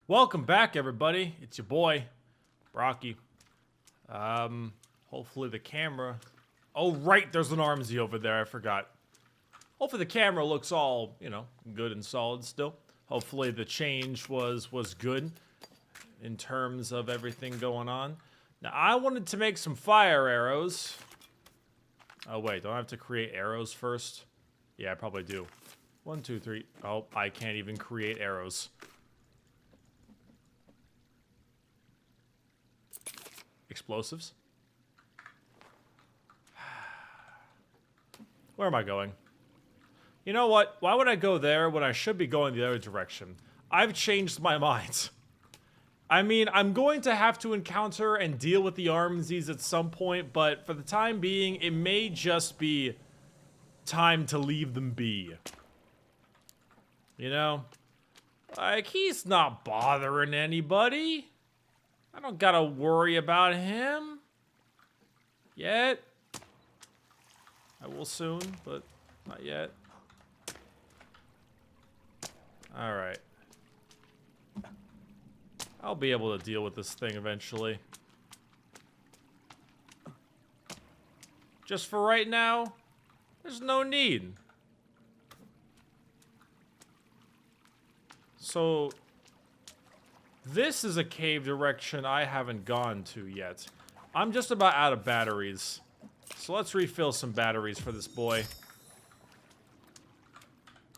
Welcome back, everybody. It's your boy, Brocky. Hopefully the camera... Oh, right, there's an Armsy over there. I forgot. Hopefully the camera looks all, good and solid still. Hopefully the change was good in terms of everything going on. Now, I wanted to make some fire arrows. Oh, wait, don't I have to create arrows first? Yeah, I probably do. 1, 2, 3. Oh, I can't even create arrows. Explosives? Where am I going? You know what? Why would I go there when I should be going the other direction? I've changed my mind. I mean, I'm going to have to encounter and deal with the Armsies at some point, but for the time being, it may just be time to leave them be. You know? Like, he's not bothering anybody. I don't gotta worry about him. Yet. I will soon, but not yet. Alright. I'll be able to deal with this thing eventually. Just for right now, there's no need. So, this is a cave direction I haven't gone to yet. I'm just about out of batteries. So let's refill some batteries for this boy.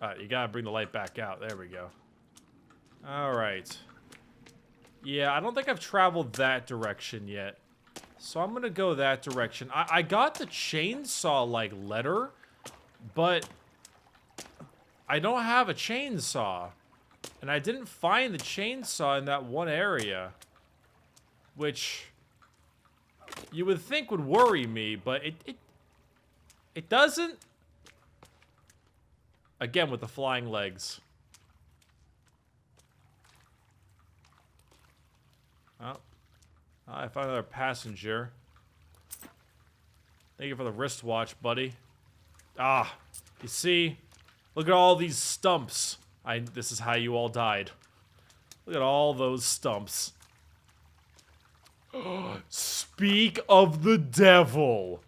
Alright, you gotta bring the light back out. There we go. Alright. Yeah, I don't think I've traveled that direction yet. So I'm gonna go that direction. I got the chainsaw, like, letter, but I don't have a chainsaw. And I didn't find the chainsaw in that one area. Which you would think would worry me, but it doesn't. Again, with the flying legs. Oh. I found another passenger. Thank you for the wristwatch, buddy. Ah, you see? Look at all these stumps. This is how you all died. Look at all those stumps. Speak of the devil.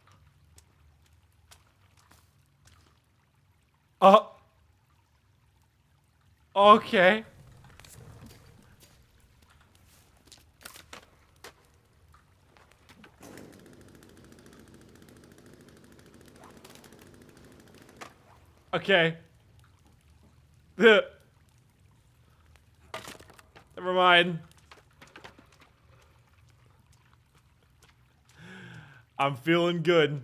Okay. Okay. Never mind. I'm feeling good.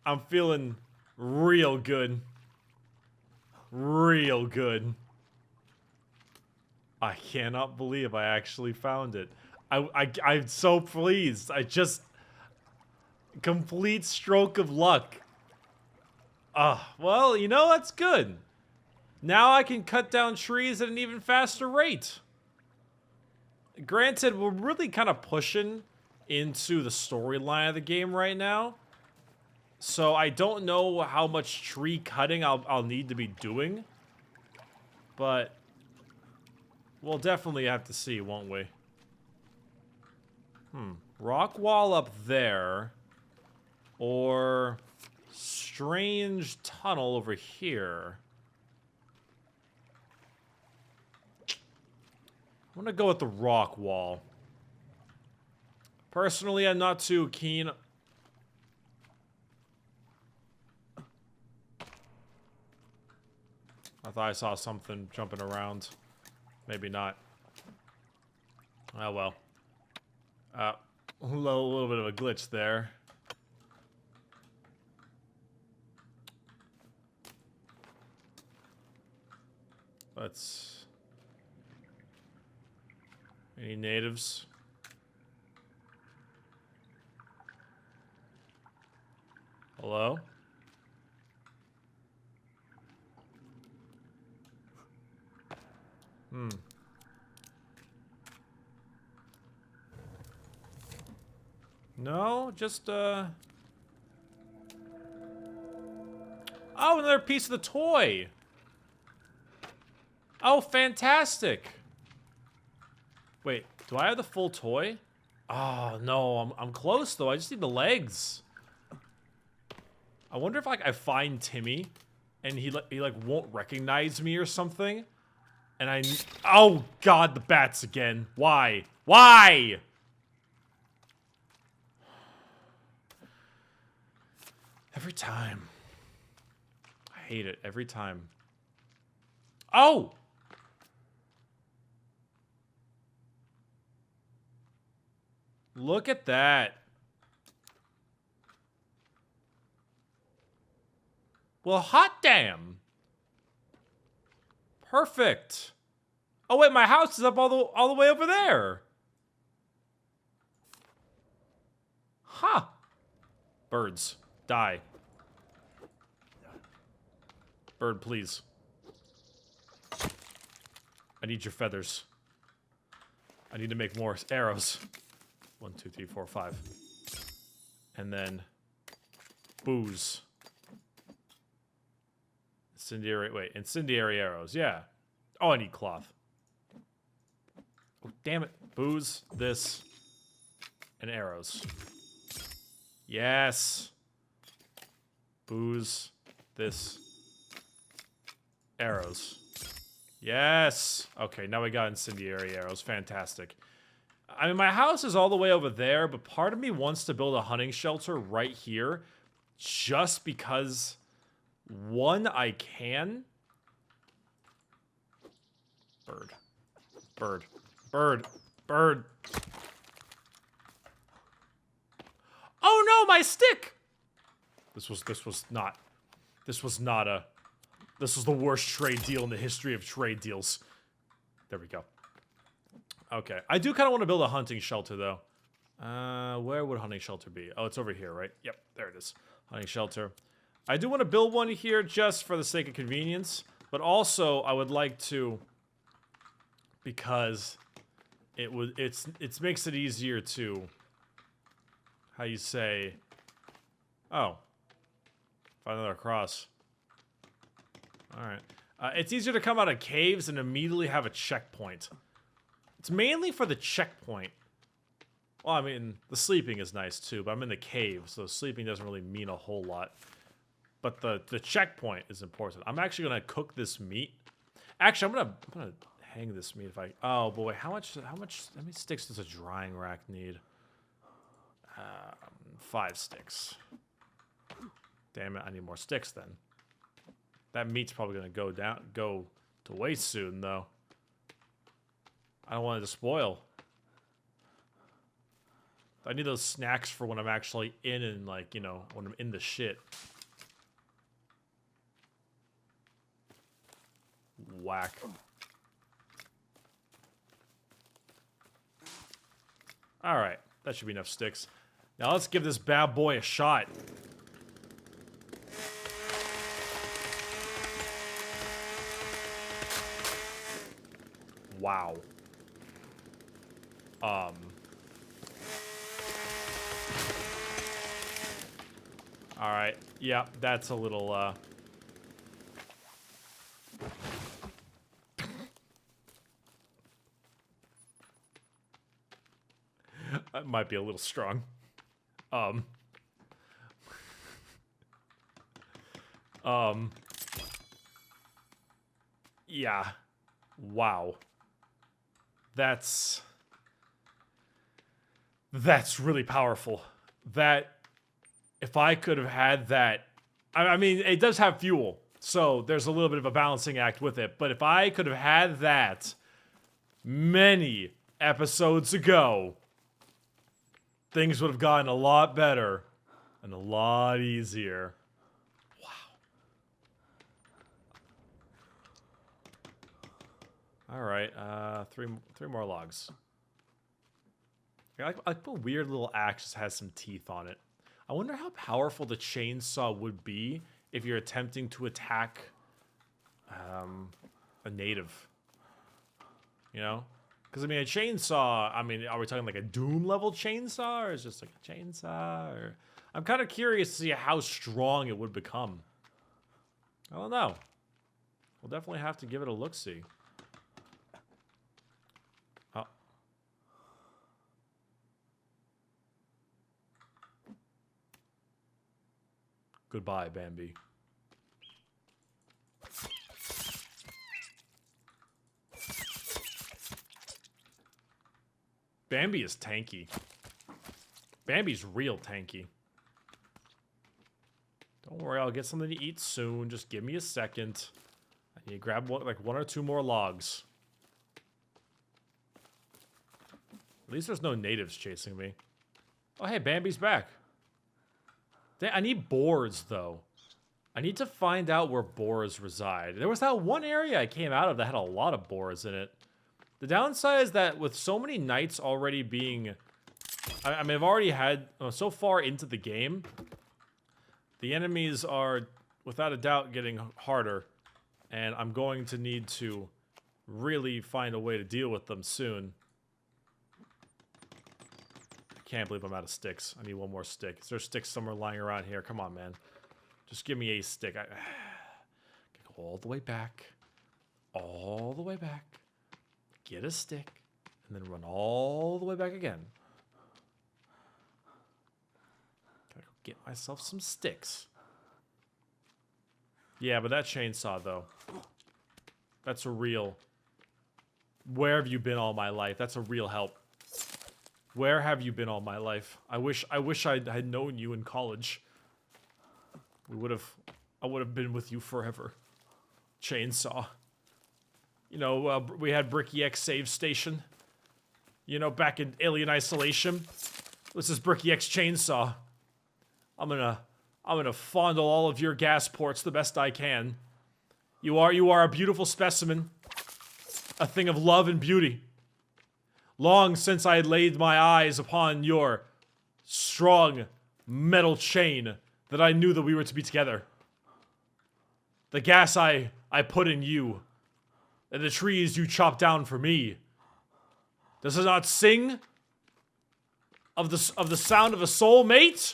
I'm feeling real good. Real good. I cannot believe I actually found it. I'm so pleased. I just... Complete stroke of luck. Well, you know, that's good. Now I can cut down trees at an even faster rate. Granted, we're really kind of pushing into the storyline of the game right now. So I don't know how much tree cutting I'll need to be doing. But we'll definitely have to see, won't we? Rock wall up there. Or strange tunnel over here. I'm gonna go with the rock wall. Personally, I'm not too keen. I thought I saw something jumping around. Maybe not. Oh well. A little bit of a glitch there. Let's... Any natives? Hello? No, just, Oh, another piece of the toy! Oh, fantastic! Wait, do I have the full toy? Oh, no, I'm close, though. I just need the legs. I wonder if, like, I find Timmy, and he won't recognize me or something. And oh, God, the bats again. Why? Why? Every time. I hate it every time. Oh! Look at that. Well, hot damn. Perfect. Oh wait, my house is up all the way over there. Huh. Birds, die. Bird, please. I need your feathers. I need to make more arrows. 1, 2, 3, 4, 5. And then booze. Incendiary arrows, yeah. Oh, I need cloth. Oh, damn it. Booze, this, and arrows. Yes. Booze, this, arrows. Yes. Okay, now we got incendiary arrows. Fantastic. I mean, my house is all the way over there, but part of me wants to build a hunting shelter right here just because, one, I can. Bird. Bird. Bird. Bird. Oh no, my stick! This was the worst trade deal in the history of trade deals. There we go. Okay, I do kind of want to build a hunting shelter, though. Where would hunting shelter be? Oh, it's over here, right? Yep, there it is. Hunting shelter. I do want to build one here just for the sake of convenience, but also I would like to, because it makes it easier to, how you say, oh, find another cross. All right, it's easier to come out of caves and immediately have a checkpoint. It's mainly for the checkpoint. Well, I mean, the sleeping is nice too, but I'm in the cave, so sleeping doesn't really mean a whole lot. But the checkpoint is important. I'm actually gonna cook this meat. Actually, I'm gonna hang this meat if I. Oh boy, how many sticks does a drying rack need? 5 sticks. Damn it, I need more sticks then. That meat's probably gonna go to waste soon though. I don't want it to spoil. I need those snacks for when I'm actually in and, like, you know, when I'm in the shit. Whack. Alright, that should be enough sticks. Now let's give this bad boy a shot. Wow. Alright, yeah, that's a little, that might be a little strong. Yeah. Wow. That's really powerful. That, if I could have had that, I mean, it does have fuel, so there's a little bit of a balancing act with it, but if I could have had that many episodes ago, things would have gotten a lot better and a lot easier. Wow. All right, three more logs. I like the weird little axe just has some teeth on it. I wonder how powerful the chainsaw would be if you're attempting to attack a native. You know? Because, I mean, a chainsaw, I mean, are we talking like a Doom level chainsaw, or is it just like a chainsaw? Or I'm kind of curious to see how strong it would become. I don't know. We'll definitely have to give it a look-see. Oh. Goodbye, Bambi. Bambi is tanky. Bambi's real tanky. Don't worry, I'll get something to eat soon. Just give me a second. I need to grab like one or two more logs. At least there's no natives chasing me. Oh, hey, Bambi's back. I need boars, though. I need to find out where boars reside. There was that one area I came out of that had a lot of boars in it. The downside is that with so many nights already being... I mean, I've already had... so far into the game, the enemies are, without a doubt, getting harder. And I'm going to need to really find a way to deal with them soon. I can't believe I'm out of sticks. I need one more stick. Is there sticks somewhere lying around here? Come on, man. Just give me a stick. I go all the way back. All the way back. Get a stick. And then run all the way back again. Gotta go get myself some sticks. Yeah, but that chainsaw, though. That's a real... Where have you been all my life? That's a real help. Where have you been all my life? I wish I had known you in college. I would have been with you forever. Chainsaw. You know, we had Bricky X save station. You know, back in Alien Isolation. This is Bricky X chainsaw. I'm gonna fondle all of your gas ports the best I can. You are a beautiful specimen. A thing of love and beauty. Long since I had laid my eyes upon your strong metal chain that I knew that we were to be together. The gas I put in you, and the trees you chopped down for me. Does it not sing of the sound of a soulmate?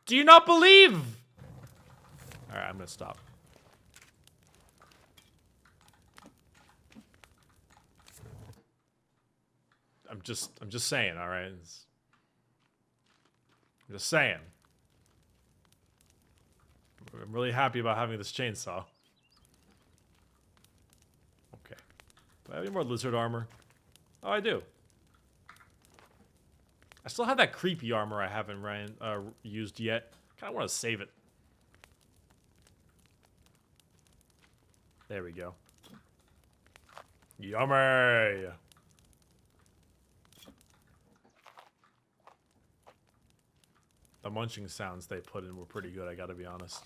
Do you not believe? All right, I'm gonna stop. I'm just saying, all right? I'm just saying. I'm really happy about having this chainsaw. Okay. Do I have any more lizard armor? Oh, I do. I still have that creepy armor I haven't used yet. Kind of want to save it. There we go. Yummy! The munching sounds they put in were pretty good, I gotta be honest.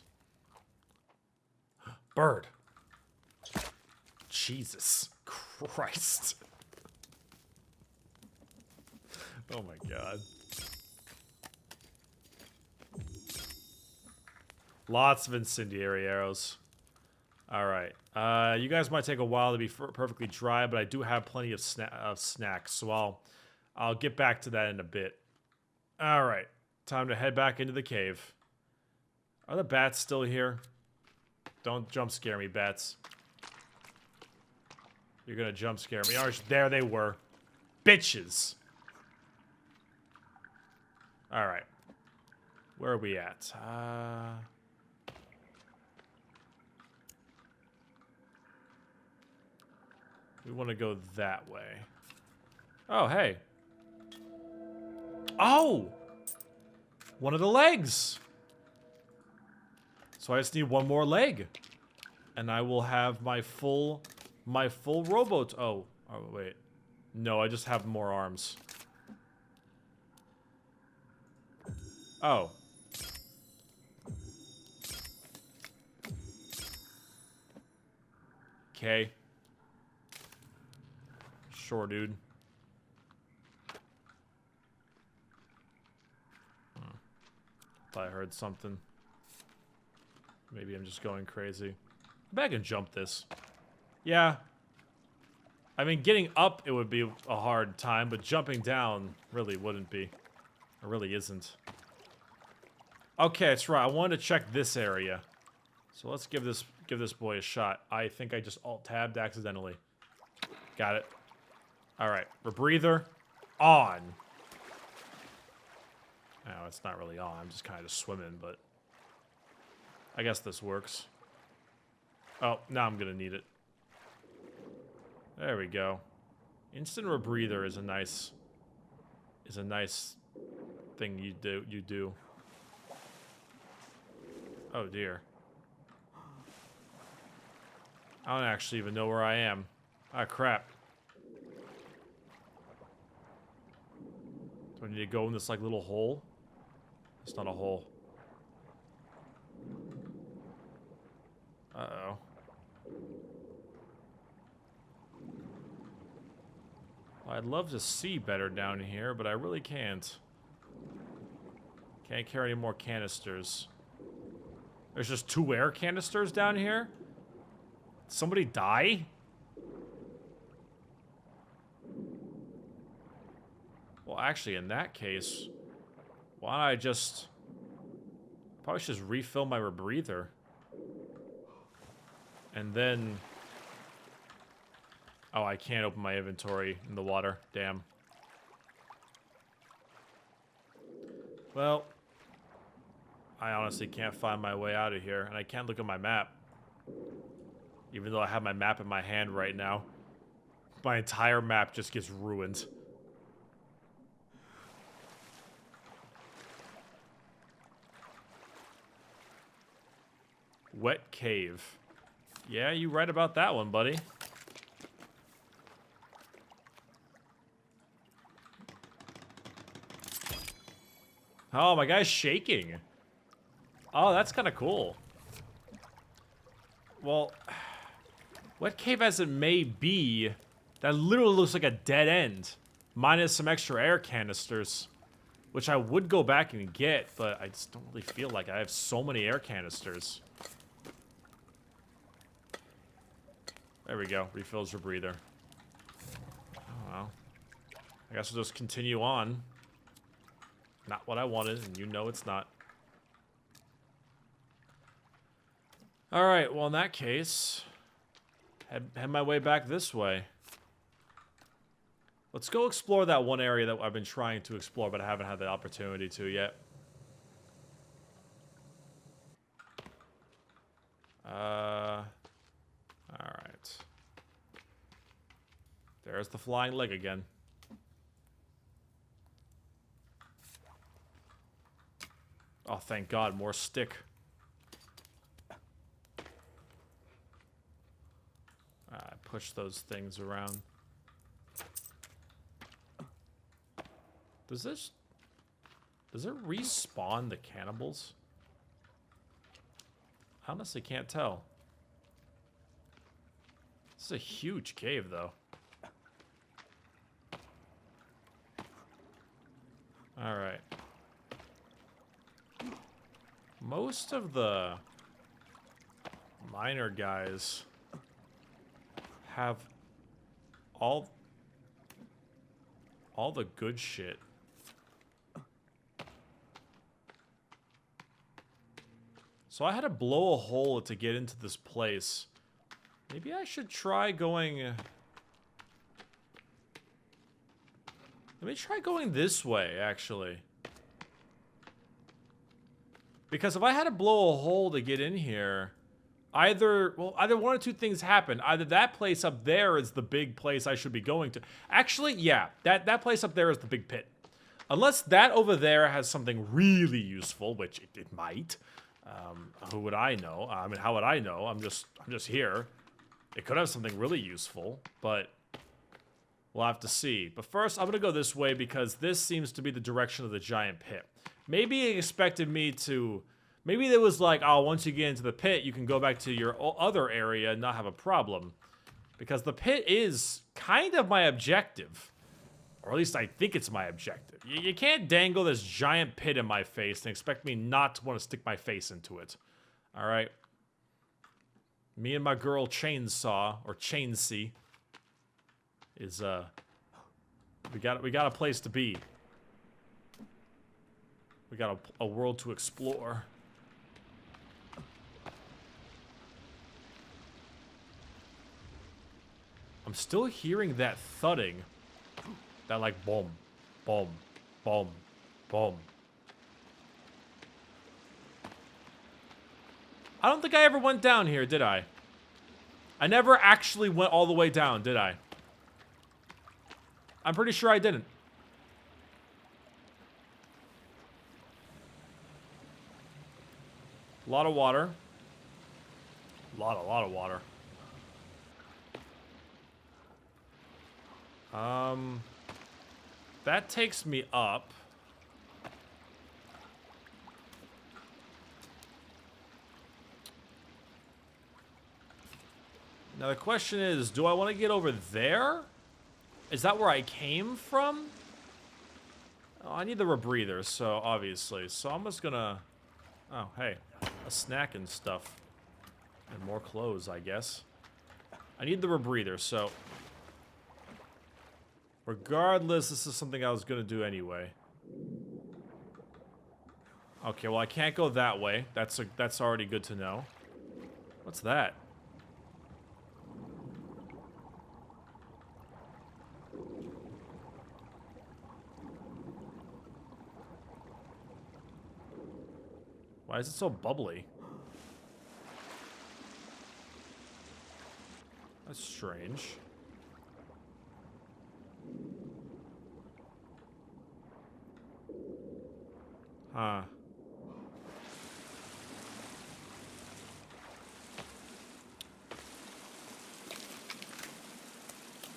Bird. Jesus Christ. Oh my god. Lots of incendiary arrows. Alright. You guys might take a while to be perfectly dry, but I do have plenty of snacks, so I'll get back to that in a bit. Alright. Time to head back into the cave. Are the bats still here? Don't jump scare me, bats. You're gonna jump scare me. There they were. Bitches! Alright. Where are we at? We want to go that way. Oh, hey. Oh! One of the legs! So I just need one more leg. And I will have my full rowboat. Oh, wait. No, I just have more arms. Oh. Okay. Sure, dude. Thought I heard something. Maybe I'm just going crazy. I bet I can jump this. Yeah. I mean, getting up, it would be a hard time, but jumping down really wouldn't be. It really isn't. Okay, that's right. I wanted to check this area. So let's give this boy a shot. I think I just alt-tabbed accidentally. Got it. Alright, rebreather on. Oh, it's not really on. I'm just kind of swimming, but I guess this works. Oh, now I'm gonna need it. There we go. Instant rebreather is a nice thing you do. Oh dear. I don't actually even know where I am. Ah, crap. Do I need to go in this like little hole? It's not a hole. Uh-oh. Well, I'd love to see better down here, but I really can't. Can't carry any more canisters. There's just 2 air canisters down here? Did somebody die? Well, actually, in that case, why don't I just... Probably should just refill my rebreather. And then... Oh, I can't open my inventory in the water. Damn. Well... I honestly can't find my way out of here, and I can't look at my map. Even though I have my map in my hand right now. My entire map just gets ruined. Wet cave. Yeah, you right about that one, buddy. Oh, my guy's shaking. Oh, that's kind of cool. Well, wet cave as it may be, that literally looks like a dead end. Minus some extra air canisters. Which I would go back and get, but I just don't really feel like I have so many air canisters. There we go. Refills your breather. Oh, well. I guess we'll just continue on. Not what I wanted, and you know it's not. Alright, well in that case, head my way back this way. Let's go explore that one area that I've been trying to explore, but I haven't had the opportunity to yet. Alright. There's the flying leg again. Oh, thank God, more stick. I push those things around. Does it respawn the cannibals? I honestly can't tell. This is a huge cave, though. Alright. Most of the miner guys have all the good shit. So I had to blow a hole to get into this place. Maybe I should try going... Let me try going this way, actually. Because if I had to blow a hole to get in here, either one or two things happen. Either that place up there is the big place I should be going to. Actually, yeah, that place up there is the big pit. Unless that over there has something really useful, which it might. Who would I know? I mean, how would I know? I'm just here. It could have something really useful, but we'll have to see. But first, I'm gonna go this way because this seems to be the direction of the giant pit. Maybe it expected me to... Maybe it was like, oh, once you get into the pit, you can go back to your other area and not have a problem. Because the pit is kind of my objective. Or at least I think it's my objective. You can't dangle this giant pit in my face and expect me not to want to stick my face into it. Alright? Me and my girl Chainsaw, or Chainsea, is, we got a place to be. We got a world to explore. I'm still hearing that thudding. That like boom, boom, boom, boom. I don't think I ever went down here, did I? I never actually went all the way down, did I? I'm pretty sure I didn't. A lot of water. A lot of water. That takes me up. Now the question is, do I want to get over there? Is that where I came from? Oh, I need the rebreather, so obviously. So I'm just gonna... Oh, hey. A snack and stuff. And more clothes, I guess. I need the rebreather, so... Regardless, this is something I was gonna do anyway. Okay, well I can't go that way. That's already good to know. What's that? Why is it so bubbly? That's strange. Huh.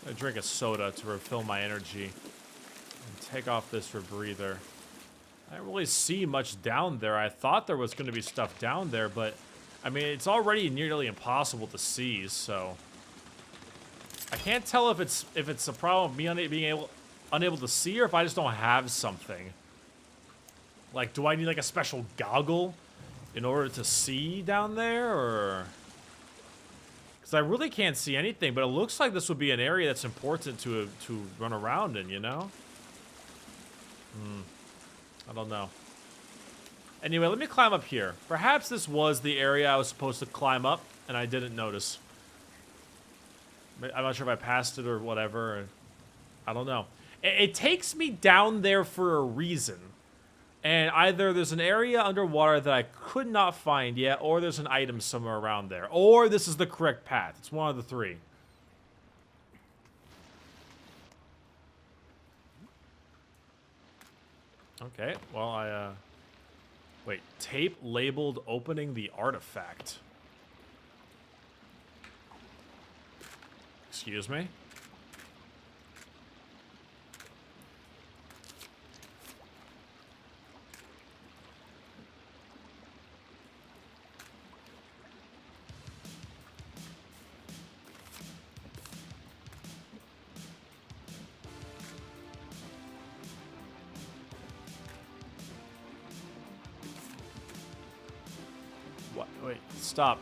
I drink a soda to refill my energy. And take off this rebreather. I didn't really see much down there. I thought there was going to be stuff down there, but... I mean, it's already nearly impossible to see, so... I can't tell if it's a problem of me being unable to see, or if I just don't have something. Like, do I need, like, a special goggle in order to see down there, or... Because I really can't see anything, but it looks like this would be an area that's important to run around in, you know? I don't know. Anyway, let me climb up here. Perhaps this was the area I was supposed to climb up, and I didn't notice. I'm not sure if I passed it or whatever. Or, I don't know. It takes me down there for a reason. And either there's an area underwater that I could not find yet, or there's an item somewhere around there. Or this is the correct path. It's one of the three. Okay, well, wait, tape labeled opening the artifact. Excuse me? What? Wait, stop.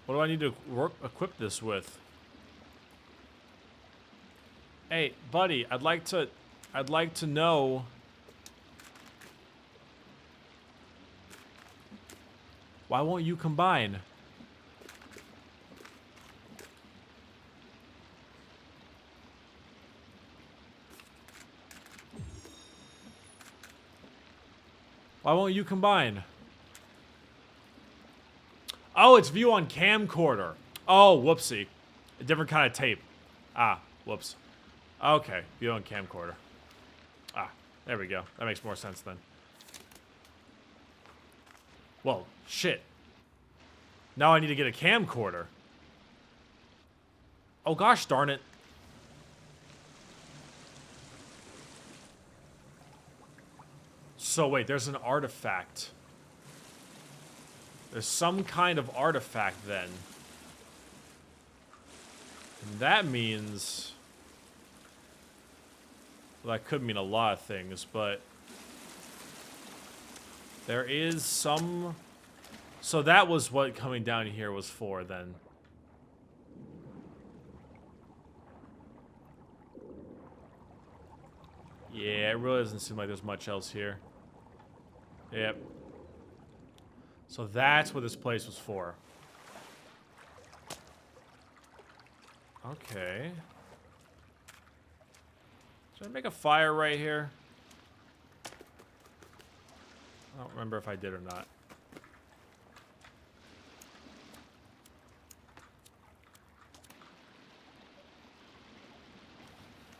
What do I need to equip this with? Hey, buddy, I'd like to know. Why won't you combine? Why won't you combine? Oh, it's view on camcorder. Oh, whoopsie. A different kind of tape. Ah, whoops. Okay, view on camcorder. Ah, there we go. That makes more sense then. Well, shit. Now I need to get a camcorder. Oh gosh darn it. So wait, there's an artifact. There's some kind of artifact then. And that means... Well, that could mean a lot of things, but... There is some... So that was what coming down here was for then. Yeah, it really doesn't seem like there's much else here. Yep. So that's what this place was for. Okay. Should I make a fire right here? I don't remember if I did or not.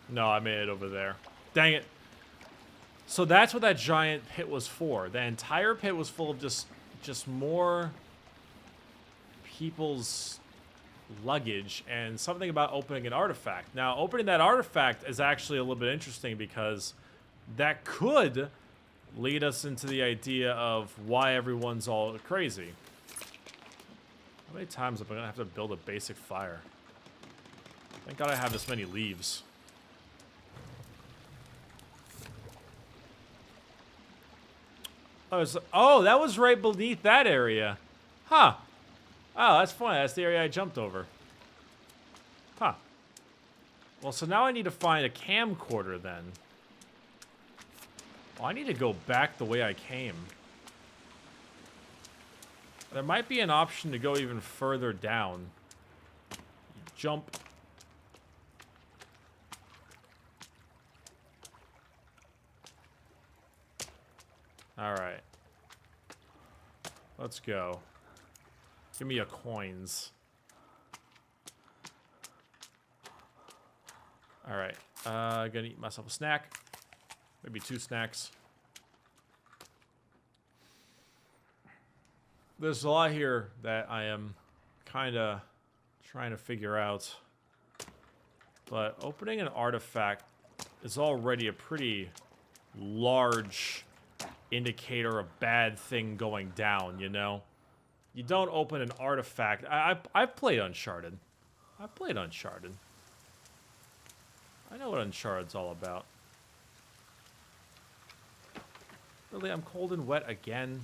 No, I made it over there. Dang it. So that's what that giant pit was for. The entire pit was full of just more people's luggage and something about opening an artifact. Now, opening that artifact is actually a little bit interesting because that could lead us into the idea of why everyone's all crazy. How many times am I gonna have to build a basic fire? Thank God I have this many leaves. Oh, that was right beneath that area. Huh. Oh, that's funny. That's the area I jumped over. Huh. Well, so now I need to find a camcorder then. Well, I need to go back the way I came. There might be an option to go even further down. Jump. Alright. Let's go. Give me your coins. Alright. Gonna eat myself a snack. Maybe 2 snacks. There's a lot here that I am kind of trying to figure out. But opening an artifact is already a pretty large indicator of bad thing going down, you know? You don't open an artifact. I've played Uncharted. I've played Uncharted. I know what Uncharted's all about. Really, I'm cold and wet again.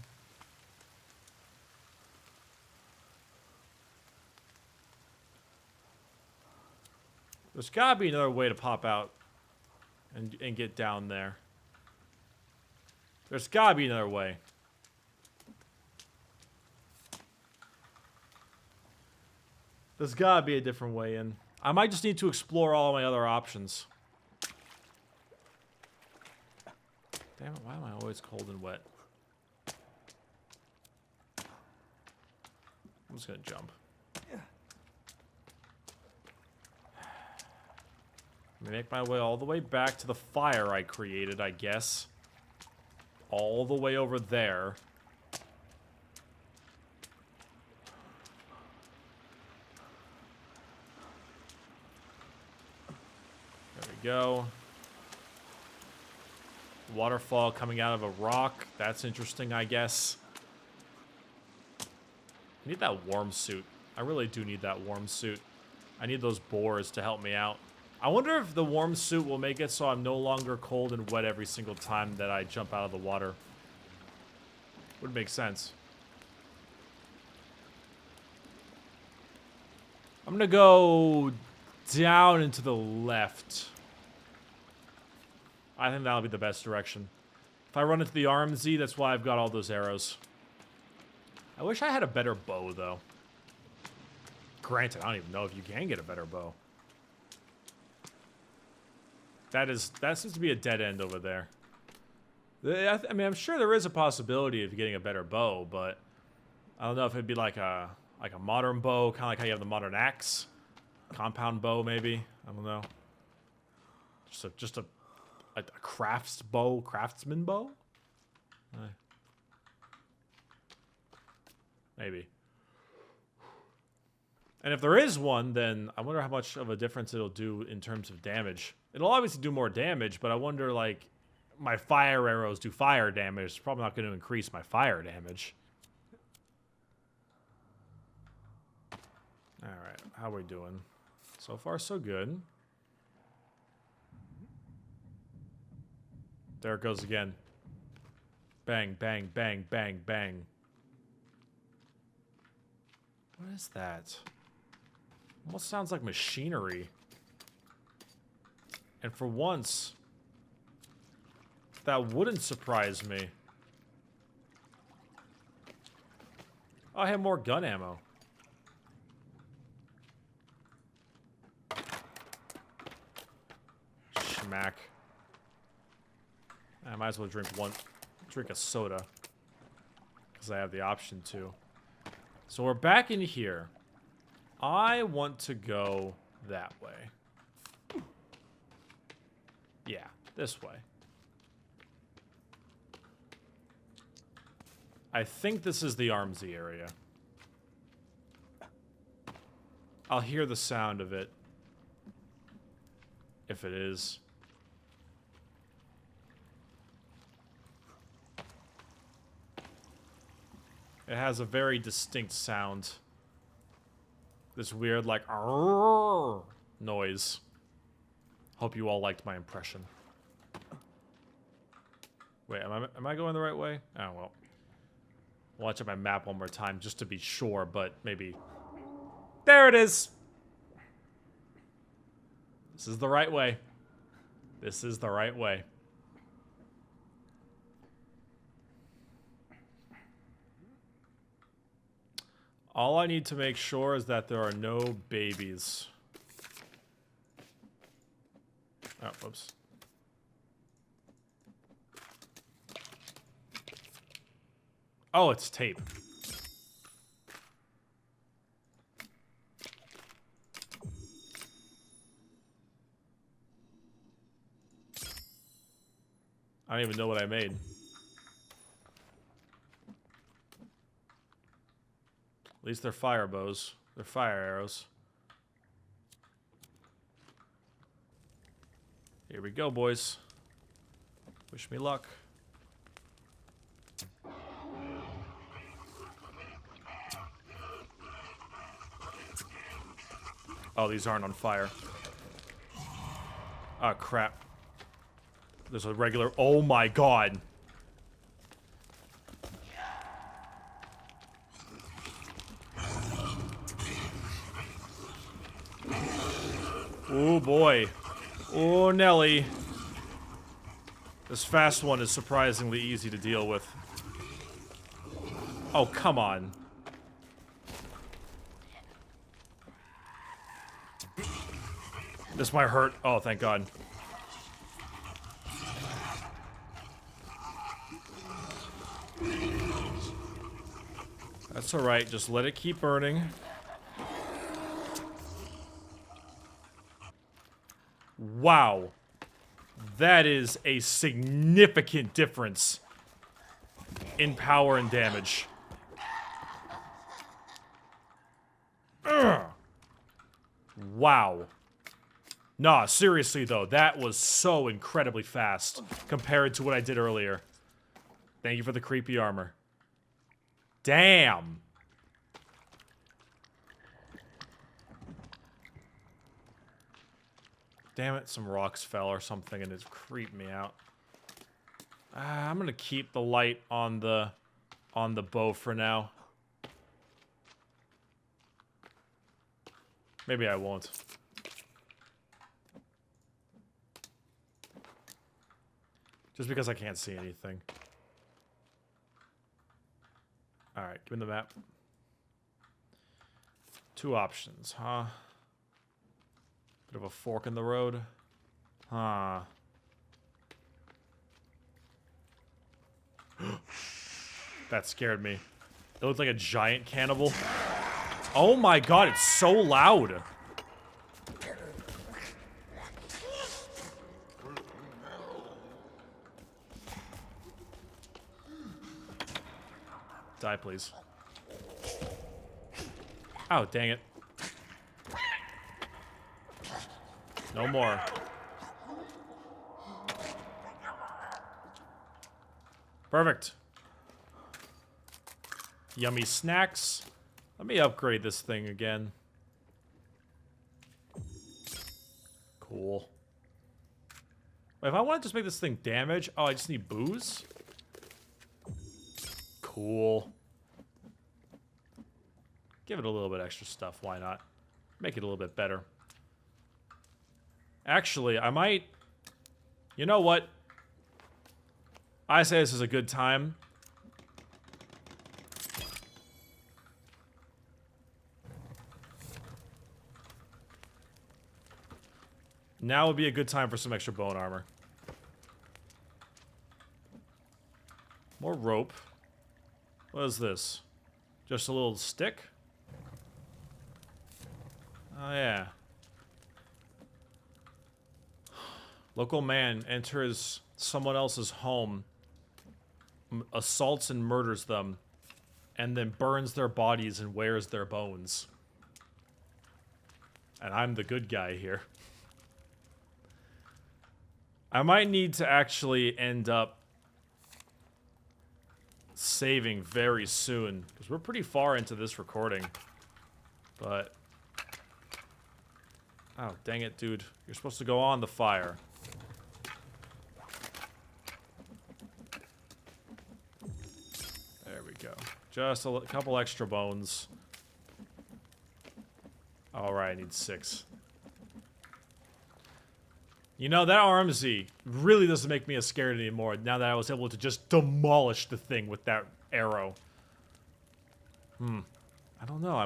There's gotta be another way to pop out and get down there. There's gotta be another way. There's gotta be a different way in. I might just need to explore all my other options. Damn it, why am I always cold and wet? I'm just gonna jump. Let me make my way all the way back to the fire I created, I guess. All the way over there. There we go. Waterfall coming out of a rock. That's interesting, I guess. I need that warm suit. I really do need that warm suit. I need those boars to help me out. I wonder if the warm suit will make it so I'm no longer cold and wet every single time that I jump out of the water. Would make sense. I'm gonna go down and to the left. I think that'll be the best direction. If I run into the RMZ, that's why I've got all those arrows. I wish I had a better bow, though. Granted, I don't even know if you can get a better bow. That seems to be a dead end over there. I mean, I'm sure there is a possibility of getting a better bow, but I don't know if it'd be like a modern bow, kind of like how you have the modern axe, compound bow, maybe. I don't know. Just a craftsman bow. Maybe. And if there is one, then I wonder how much of a difference it'll do in terms of damage. It'll obviously do more damage, but I wonder, like, my fire arrows do fire damage. It's probably not going to increase my fire damage. Alright, how are we doing? So far, so good. There it goes again. Bang, bang, bang, bang, bang. What is that? Almost sounds like machinery. And for once, that wouldn't surprise me. Oh, I have more gun ammo. Schmack. I might as well drink a soda. because I have the option to. So we're back in here. I want to go that way. Yeah, this way. I think this is the Armsy area. I'll hear the sound of it. If it is. It has a very distinct sound. This weird, like, "Arrrr" noise. Hope you all liked my impression. Wait, am I going the right way? Oh, well. Watch out my map one more time just to be sure, but maybe... There it is! This is the right way. This is the right way. All I need to make sure is that there are no babies. Oh, whoops. Oh, it's tape. I don't even know what I made. At least they're fire bows. They're fire arrows. Here we go, boys. Wish me luck. Oh, these aren't on fire. Oh, crap. There's a regular... Oh, my God. Oh, boy. Oh, Nelly. This fast one is surprisingly easy to deal with. Oh, come on. This might hurt. Oh, thank God. That's alright, just let it keep burning. Wow. That is a significant difference in power and damage. Ugh. Wow. Nah, seriously though, that was so incredibly fast compared to what I did earlier. Thank you for the creepy armor. Damn. Damn it, some rocks fell or something and it's creeped me out. I'm gonna keep the light on the bow for now. Maybe I won't. Just because I can't see anything. Alright, give me the map. Two options, huh? Bit of a fork in the road. Huh. That scared me. It looked like a giant cannibal. Oh my God, it's so loud. Die, please. Oh, dang it. No more. Perfect. Yummy snacks. Let me upgrade this thing again. Cool. Wait, if I want to just make this thing damage... Oh, I just need booze? Cool. Give it a little bit extra stuff, why not? Make it a little bit better. Actually, I might... You know what? I say this is a good time. Now would be a good time for some extra bone armor. More rope. What is this? Just a little stick? Oh, yeah. Local man enters someone else's home, assaults and murders them, and then burns their bodies and wears their bones. And I'm the good guy here. I might need to actually end up saving very soon, because we're pretty far into this recording. But... oh, dang it, dude. You're supposed to go on the fire. There we go. Just a couple extra bones. Alright, I need 6. You know, that Armsy really doesn't make me as scared anymore now that I was able to just demolish the thing with that arrow. I don't know. I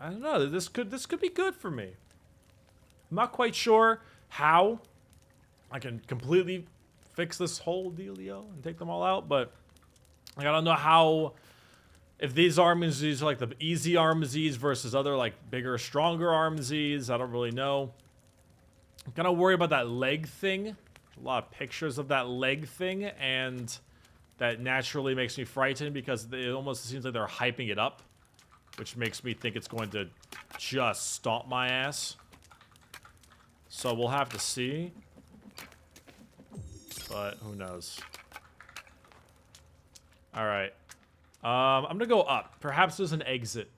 don't know. This could be good for me. I'm not quite sure how I can completely fix this whole dealio and take them all out, but like, I don't know how, if these Armsies are like the easy Armsies versus other like bigger, stronger Armsies. I don't really know. I'm kind of worried about that leg thing. A lot of pictures of that leg thing, and that naturally makes me frightened because it almost seems like they're hyping it up, which makes me think it's going to just stomp my ass. So we'll have to see. But who knows. Alright. I'm gonna go up. Perhaps there's an exit.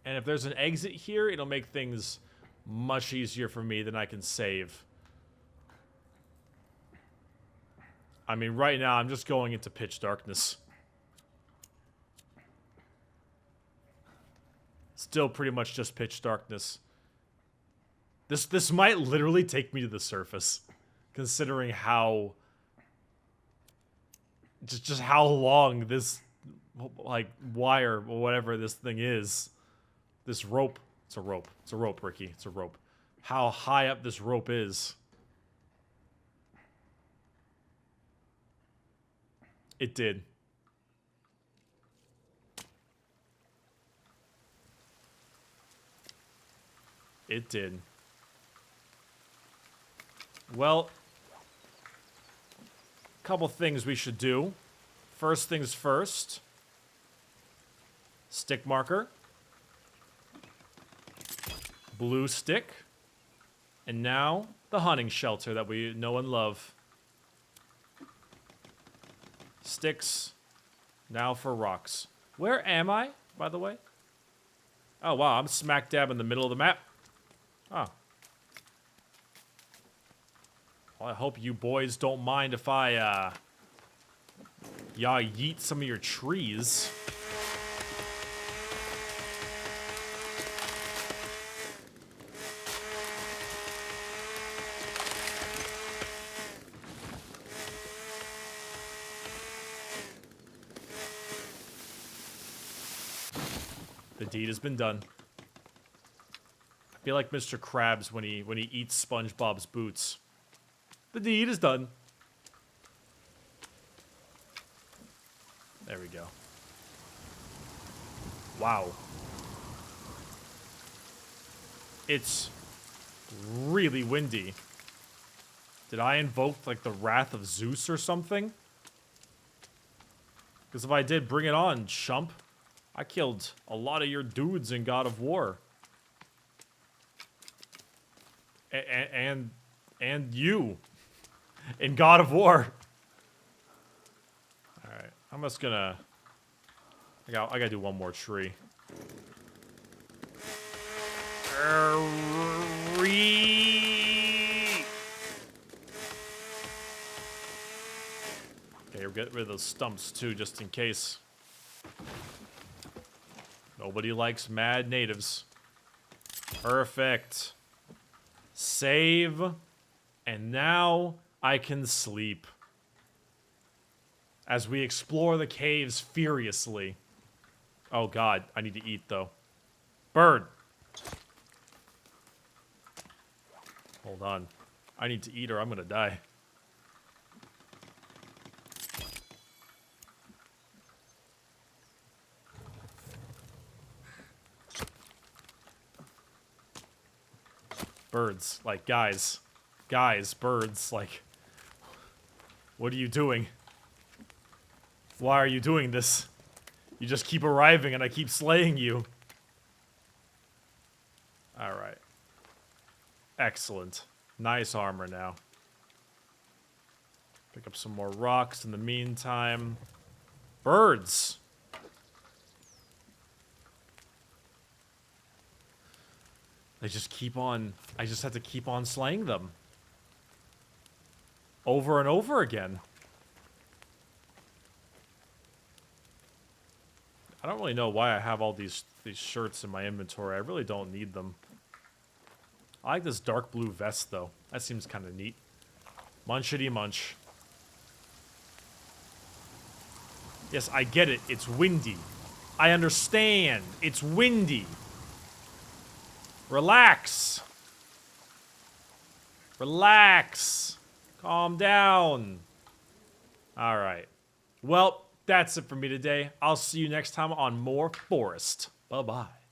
And if there's an exit here, it'll make things much easier for me than I can save. I mean, right now, I'm just going into pitch darkness. Still pretty much just pitch darkness. This might literally take me to the surface, considering how... just how long this, like, wire or whatever this thing is. This rope. It's a rope. It's a rope, Ricky. It's a rope. How high up this rope is. It did. It did. Well, a couple things we should do. First things first. Stick marker. Blue stick. And now, the hunting shelter that we know and love. Sticks. Now for rocks. Where am I, by the way? Oh, wow, I'm smack dab in the middle of the map. Oh. Well, I hope you boys don't mind if I, y'all yeet some of your trees. The deed has been done. I feel like Mr. Krabs when he eats SpongeBob's boots. The deed is done. There we go. Wow. It's really windy. Did I invoke, like, the wrath of Zeus or something? Because if I did, bring it on, chump. I killed a lot of your dudes in God of War. And you in God of War. Alright, I'm just gonna... I gotta do one more tree. Okay, we'll get rid of those stumps too, just in case. Nobody likes mad natives. Perfect. Save. And now I can sleep. As we explore the caves furiously. Oh god, I need to eat though. Bird. Hold on. I need to eat or I'm gonna die. Birds. Like, guys. Guys, birds. Like, what are you doing? Why are you doing this? You just keep arriving and I keep slaying you. Alright. Excellent. Nice armor now. Pick up some more rocks in the meantime. Birds! They just keep on... I just have to keep on slaying them. Over and over again. I don't really know why I have all these shirts in my inventory. I really don't need them. I like this dark blue vest, though. That seems kind of neat. Munchity munch. Yes, I get it. It's windy. I understand. It's windy. Relax. Relax. Calm down. All right. Well, that's it for me today. I'll see you next time on more Forest. Bye-bye.